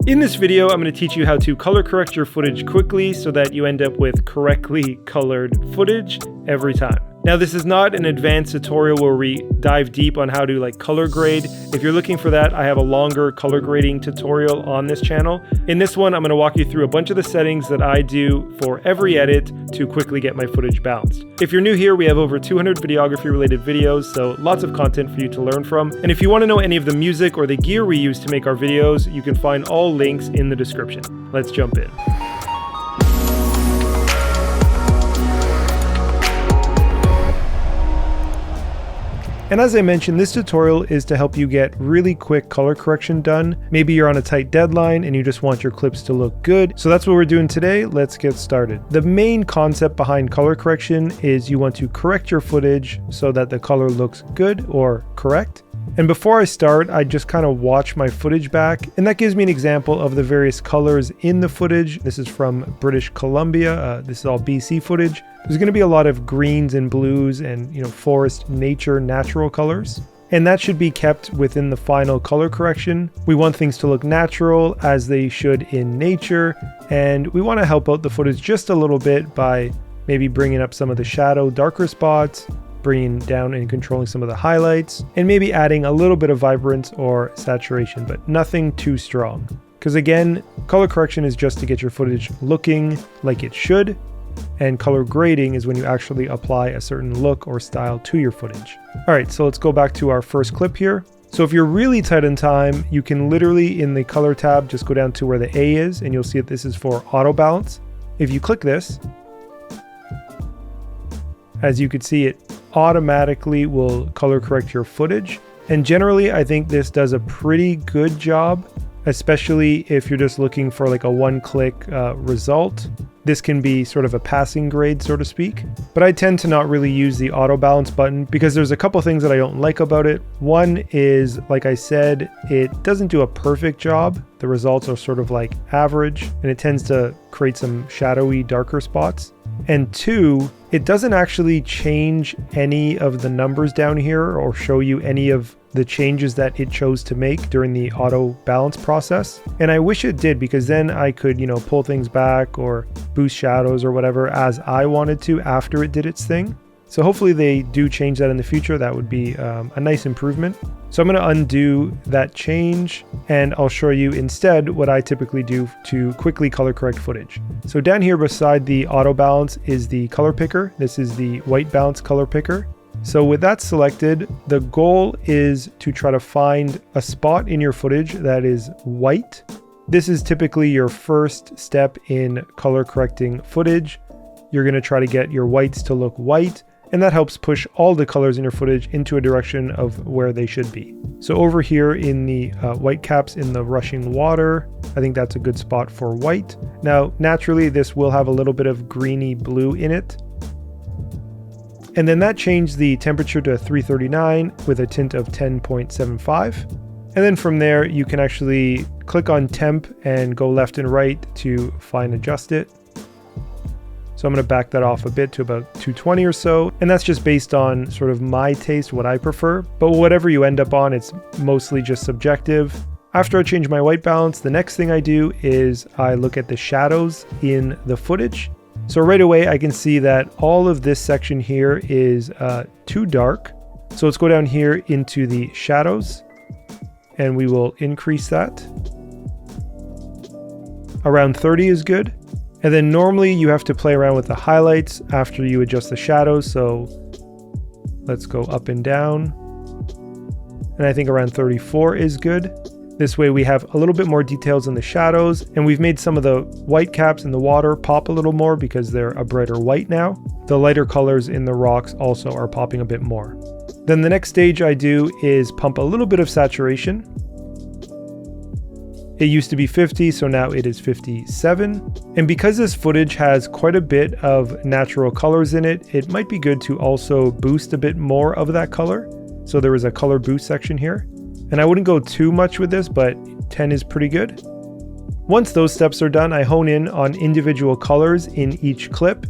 In this video, I'm going to teach you how to color correct your footage quickly so that you end up with correctly colored footage every time. Now, this is not an advanced tutorial where we dive deep on how to color grade. If you're looking for that, I have a longer color grading tutorial on this channel. In this one, I'm going to walk you through a bunch of the settings that I do for every edit to quickly get my footage balanced. If you're new here, we have over 200 videography related videos, so lots of content for you to learn from. And if you want to know any of the music or the gear we use to make our videos, you can find all links in the description. Let's jump in. And as I mentioned, this tutorial is to help you get really quick color correction done. Maybe you're on a tight deadline and you just want your clips to look good. So that's what we're doing today. Let's get started. The main concept behind color correction is you want to correct your footage so that the color looks good or correct. And before I start, I just kind of watch my footage back, and that gives me an example of the various colors in the footage. This is from British Columbia. This is all BC footage. There's going to be a lot of greens and blues and forest, nature, natural colors. And that should be kept within the final color correction. We want things to look natural as they should in nature, and we want to help out the footage just a little bit by maybe bringing up some of the shadow, darker spots, bringing down and controlling some of the highlights, and maybe adding a little bit of vibrance or saturation, but nothing too strong. Because again, color correction is just to get your footage looking like it should, and color grading is when you actually apply a certain look or style to your footage. All right, so let's go back to our first clip here. So if you're really tight on time, you can literally in the color tab just go down to where the A is, and you'll see that this is for auto balance. If you click this, as you can see, it automatically will color correct your footage. And generally, I think this does a pretty good job, especially if you're just looking for a one-click result. This can be sort of a passing grade, so to speak. But I tend to not really use the auto balance button because there's a couple things that I don't like about it. One is, like I said, it doesn't do a perfect job. The results are sort of average, and it tends to create some shadowy, darker spots. And two, it doesn't actually change any of the numbers down here or show you any of the changes that it chose to make during the auto balance process. And I wish it did, because then I could, pull things back or boost shadows or whatever as I wanted to after it did its thing. So hopefully they do change that in the future. That would be a nice improvement. So I'm going to undo that change, and I'll show you instead what I typically do to quickly color correct footage. So down here beside the auto balance is the color picker. This is the white balance color picker. So with that selected, the goal is to try to find a spot in your footage that is white. This is typically your first step in color correcting footage. You're going to try to get your whites to look white, and that helps push all the colors in your footage into a direction of where they should be. So over here in the white caps in the rushing water, I think that's a good spot for white. Now, naturally, this will have a little bit of greeny blue in it. And then that changed the temperature to 339 with a tint of 10.75. And then from there, you can actually click on temp and go left and right to fine adjust it. So I'm going to back that off a bit to about 220 or so. And that's just based on sort of my taste, what I prefer. But whatever you end up on, it's mostly just subjective. After I change my white balance, the next thing I do is I look at the shadows in the footage. So right away, I can see that all of this section here is too dark. So let's go down here into the shadows, and we will increase that. Around 30 is good. And then normally you have to play around with the highlights after you adjust the shadows. So let's go up and down. And I think around 34 is good. This way we have a little bit more details in the shadows, and we've made some of the white caps in the water pop a little more because they're a brighter white now. The lighter colors in the rocks also are popping a bit more. Then the next stage I do is pump a little bit of saturation. It used to be 50, so now it is 57. And because this footage has quite a bit of natural colors in it, it might be good to also boost a bit more of that color. So there is a color boost section here. And I wouldn't go too much with this, but 10 is pretty good. Once those steps are done, I hone in on individual colors in each clip.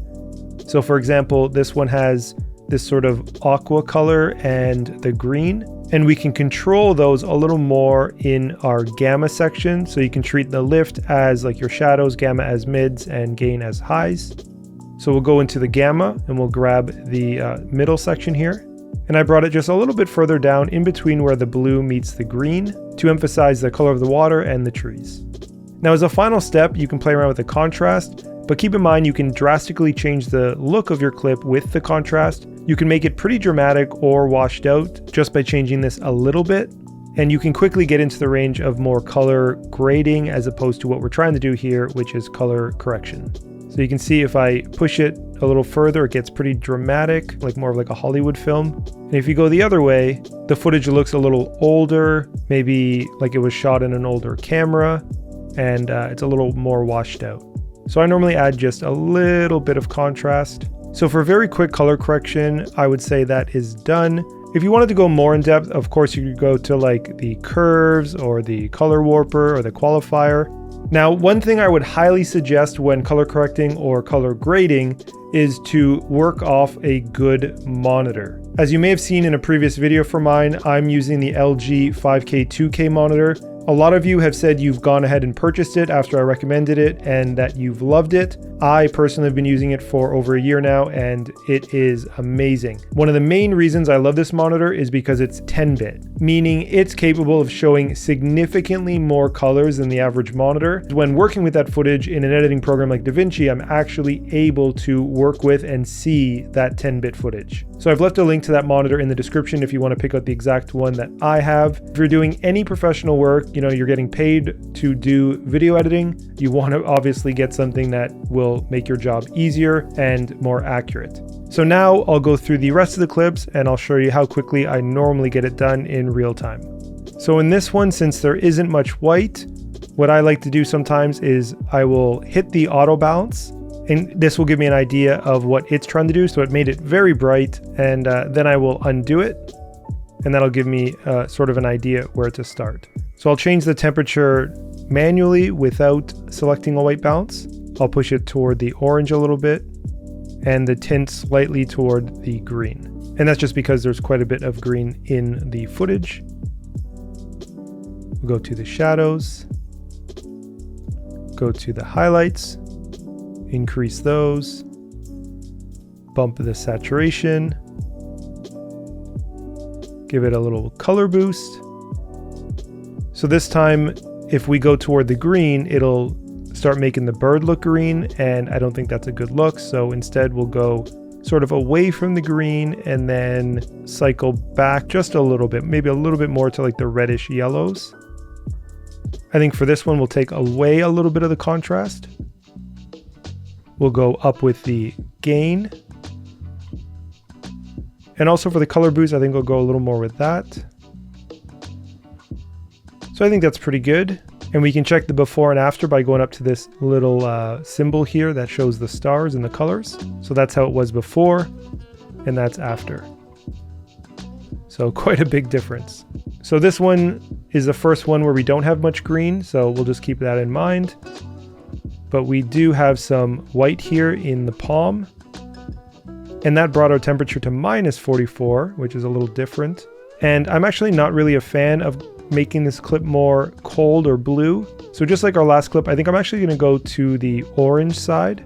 So for example, this one has this sort of aqua color and the green. And we can control those a little more in our gamma section. So you can treat the lift as like your shadows, gamma as mids, and gain as highs. So we'll go into the gamma and we'll grab the middle section here. And I brought it just a little bit further down in between where the blue meets the green to emphasize the color of the water and the trees. Now as a final step, you can play around with the contrast, but keep in mind you can drastically change the look of your clip with the contrast. You can make it pretty dramatic or washed out just by changing this a little bit. And you can quickly get into the range of more color grading as opposed to what we're trying to do here, which is color correction. So you can see if I push it a little further, it gets pretty dramatic, like more of like a Hollywood film. And if you go the other way, the footage looks a little older, maybe like it was shot in an older camera, and it's a little more washed out. So I normally add just a little bit of contrast. So for very quick color correction, I would say that is done. If you wanted to go more in depth, of course you could go to like the curves or the color warper or the qualifier. Now, one thing I would highly suggest when color correcting or color grading is to work off a good monitor. As you may have seen in a previous video for mine, I'm using the LG 5K 2K monitor. A lot of you have said you've gone ahead and purchased it after I recommended it and that you've loved it. I personally have been using it for over a year now and it is amazing. One of the main reasons I love this monitor is because it's 10-bit, meaning it's capable of showing significantly more colors than the average monitor. When working with that footage in an editing program like DaVinci, I'm actually able to work with and see that 10-bit footage. So I've left a link to that monitor in the description if you want to pick out the exact one that I have. If you're doing any professional work, you know, you're getting paid to do video editing, you want to obviously get something that will make your job easier and more accurate. So now I'll go through the rest of the clips and I'll show you how quickly I normally get it done in real time. So in this one, since there isn't much white, what I like to do sometimes is I will hit the auto balance, and this will give me an idea of what it's trying to do. So it made it very bright, and then I will undo it, and that'll give me sort of an idea where to start. So I'll change the temperature manually without selecting a white balance. I'll push it toward the orange a little bit and the tint slightly toward the green. And that's just because there's quite a bit of green in the footage. We'll go to the shadows, go to the highlights, increase those, bump the saturation, give it a little color boost. So this time, if we go toward the green, it'll start making the bird look green, and I don't think that's a good look. So instead we'll go sort of away from the green and then cycle back just a little bit, maybe a little bit more to like the reddish yellows. I think for this one, we'll take away a little bit of the contrast. We'll go up with the gain. And also for the color boost, I think we'll go a little more with that. So I think that's pretty good. And we can check the before and after by going up to this little symbol here that shows the stars and the colors. So that's how it was before, and that's after. So quite a big difference. So this one is the first one where we don't have much green, so we'll just keep that in mind. But we do have some white here in the palm, and that brought our temperature to -44, which is a little different. And I'm actually not really a fan of making this clip more cold or blue. So just like our last clip, I think I'm actually going to go to the orange side,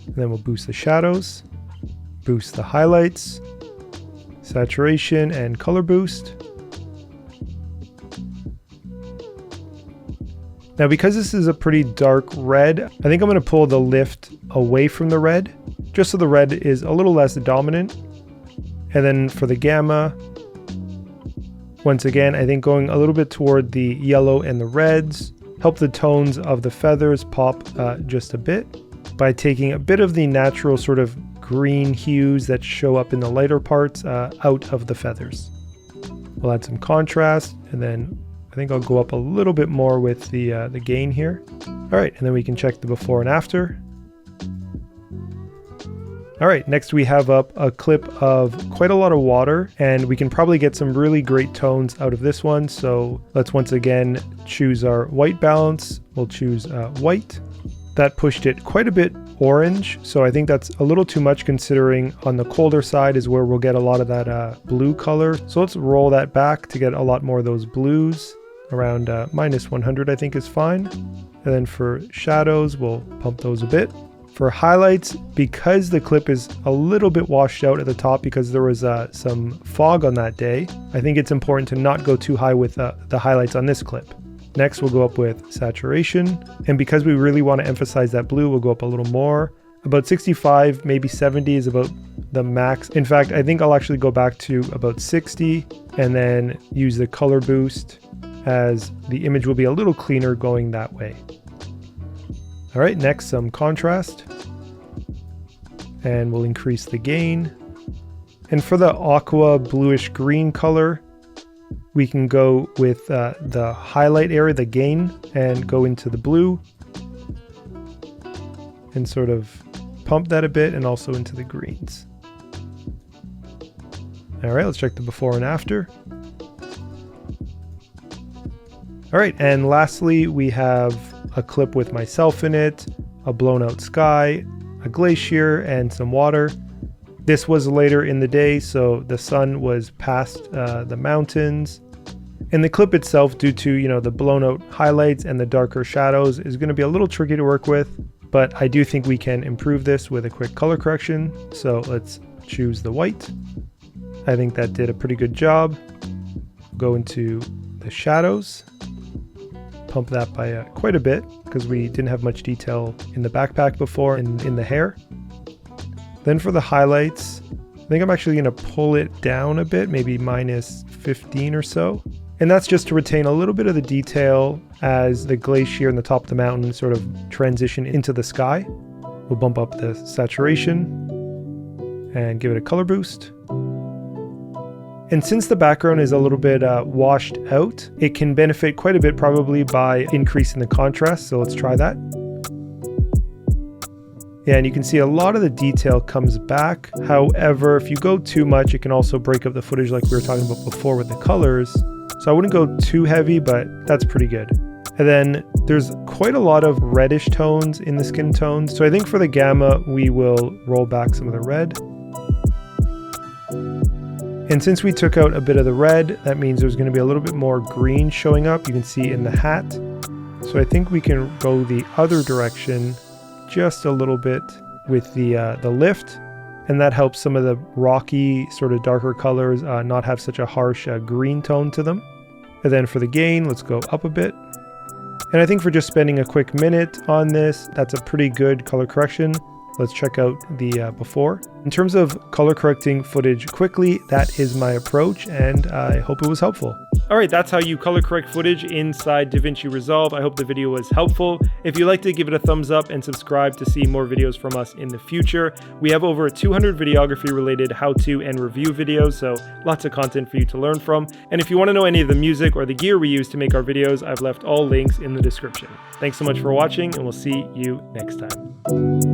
and then we'll boost the shadows, boost the highlights, saturation and color boost. Now, because this is a pretty dark red, I think I'm going to pull the lift away from the red, just so the red is a little less dominant. And then for the gamma, once again, I think going a little bit toward the yellow and the reds, help the tones of the feathers pop just a bit by taking a bit of the natural sort of green hues that show up in the lighter parts out of the feathers. We'll add some contrast, and then I think I'll go up a little bit more with the gain here. All right, and then we can check the before and after. All right, next we have up a clip of quite a lot of water, and we can probably get some really great tones out of this one. So let's once again choose our white balance. We'll choose white. That pushed it quite a bit orange. So I think that's a little too much considering on the colder side is where we'll get a lot of that blue color. So let's roll that back to get a lot more of those blues. Around -100 I think is fine. And then for shadows, we'll pump those a bit. For highlights, because the clip is a little bit washed out at the top because there was some fog on that day, I think it's important to not go too high with the highlights on this clip. Next, we'll go up with saturation. And because we really want to emphasize that blue, we'll go up a little more. About 65, maybe 70 is about the max. In fact, I think I'll actually go back to about 60 and then use the color boost, as the image will be a little cleaner going that way. All right, next some contrast, and we'll increase the gain. And for the aqua bluish green color, we can go with the highlight area, the gain, and go into the blue and sort of pump that a bit, and also into the greens. All right, let's check the before and after. All right, and lastly, we have a clip with myself in it, a blown out sky, a glacier, and some water. This was later in the day, so the sun was past the mountains. And the clip itself, due to the blown out highlights and the darker shadows, is going to be a little tricky to work with, but I do think we can improve this with a quick color correction. So let's choose the white. I think that did a pretty good job. Go into the shadows. Pump that by quite a bit because we didn't have much detail in the backpack before and in the hair. Then for the highlights, I think I'm actually going to pull it down a bit, maybe -15 or so. And that's just to retain a little bit of the detail as the glacier and the top of the mountain sort of transition into the sky. We'll bump up the saturation and give it a color boost. And since the background is a little bit washed out, it can benefit quite a bit probably by increasing the contrast. So let's try that. Yeah, and you can see a lot of the detail comes back. However, if you go too much, it can also break up the footage like we were talking about before with the colors. So I wouldn't go too heavy, but that's pretty good. And then there's quite a lot of reddish tones in the skin tones. So I think for the gamma, we will roll back some of the red. And since we took out a bit of the red, that means there's going to be a little bit more green showing up. You can see in the hat. So I think we can go the other direction just a little bit with the lift. And that helps some of the rocky, sort of darker colors not have such a harsh green tone to them. And then for the gain, let's go up a bit. And I think for just spending a quick minute on this, that's a pretty good color correction. Let's check out the before. In terms of color correcting footage quickly, that is my approach, and I hope it was helpful. All right, that's how you color correct footage inside DaVinci Resolve. I hope the video was helpful. If you liked it, give it a thumbs up and subscribe to see more videos from us in the future. We have over 200 videography related how-to and review videos, so lots of content for you to learn from. And if you want to know any of the music or the gear we use to make our videos, I've left all links in the description. Thanks so much for watching, and we'll see you next time.